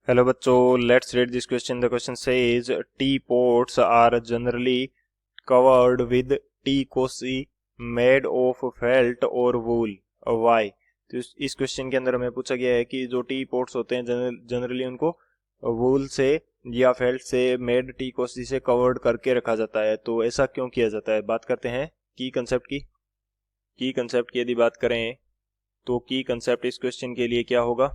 Hello बच्चों, let's read this question. The question says tea pots are generally covered with tea cosy made of felt और wool, Y. तो इस question के अंदर हमें पूछा गया है कि जो टी पोट्स होते हैं जनरली उनको वूल से या फेल्ट से मेड टी कोसी से कवर्ड करके रखा जाता है। तो ऐसा क्यों किया जाता है? बात करते हैं की कंसेप्ट की। की कंसेप्ट की यदि बात करें तो की कंसेप्ट इस क्वेश्चन के लिए क्या होगा?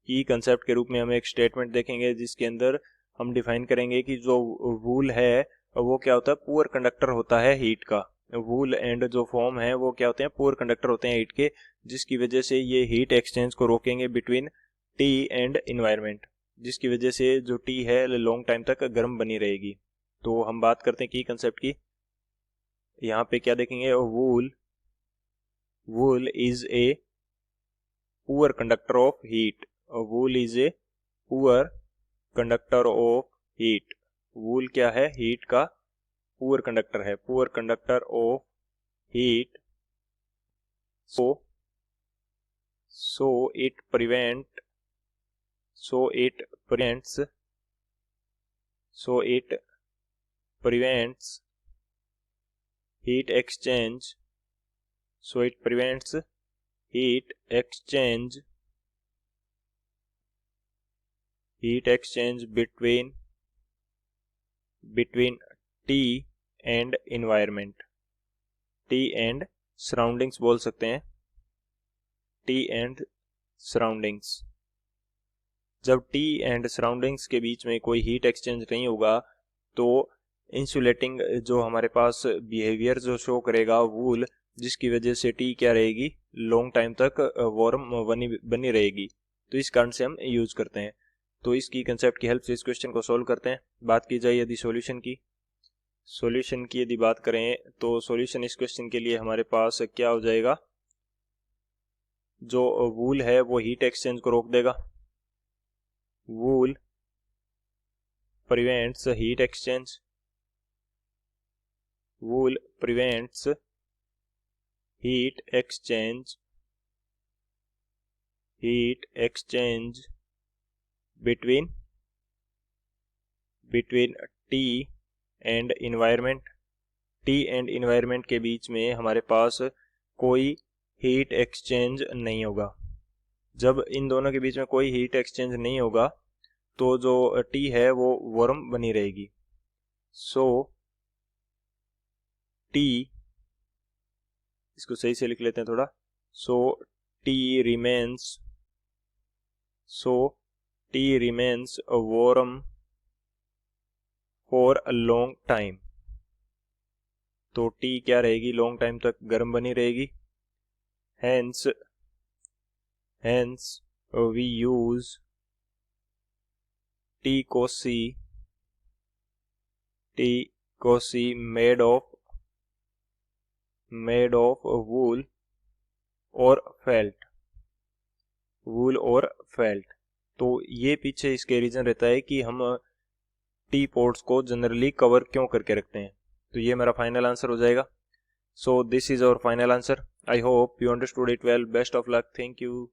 की कंसेप्ट के रूप में हम एक स्टेटमेंट देखेंगे जिसके अंदर हम डिफाइन करेंगे कि जो वूल है वो क्या होता है, पुअर कंडक्टर होता है हीट का। वूल एंड जो फॉर्म है वो क्या होते हैं, पुअर कंडक्टर होते हैं हीट के, जिसकी वजह से ये हीट एक्सचेंज को रोकेंगे बिटवीन टी एंड इन्वायरमेंट, जिसकी वजह से जो टी है लॉन्ग टाइम तक गर्म बनी रहेगी। तो हम बात करते हैं की कंसेप्ट की। यहाँ पे क्या देखेंगे, wool wool is a poor conductor of heat. Wool is a poor conductor of heat. Wool क्या है? हीट का पुअर कंडक्टर है, poor conductor of heat. So so it prevent so it prevents so it prevents heat exchange so it prevents heat exchange between tea and environment. Tea and surroundings बोल सकते हैं, tea and surroundings. जब tea and surroundings के बीच में कोई heat exchange नहीं होगा तो इंसुलेटिंग जो हमारे पास बिहेवियर जो शो करेगा वूल, जिसकी वजह से टी क्या रहेगी, लॉन्ग टाइम तक वार्म बनी रहेगी। तो इस कारण से हम यूज करते हैं। तो इसकी कंसेप्ट की हेल्प से इस क्वेश्चन को सोल्व करते हैं। बात की जाए यदि सॉल्यूशन की यदि बात करें तो सॉल्यूशन इस क्वेश्चन के लिए हमारे पास क्या हो जाएगा, जो वूल है वो हीट एक्सचेंज को रोक देगा। Wool prevents heat exchange, wool prevents heat exchange between tea and environment. Tea and environment के बीच में हमारे पास कोई हीट एक्सचेंज नहीं होगा। जब इन दोनों के बीच में कोई हीट एक्सचेंज नहीं होगा तो जो टी है वो वार्म बनी रहेगी। सो टी, इसको सही से लिख लेते हैं थोड़ा। So tea remains warm for a long time. तो टी क्या रहेगी, लॉन्ग टाइम तक गर्म बनी रहेगी। Hence we use tea cosy made of wool और फेल्ट। तो ये पीछे इसके रीजन रहता है कि हम टी पोट्स को जनरली कवर क्यों करके रखते हैं। तो ये मेरा फाइनल आंसर हो जाएगा। So this is our final answer. I hope you understood it well. Best of luck. Thank you.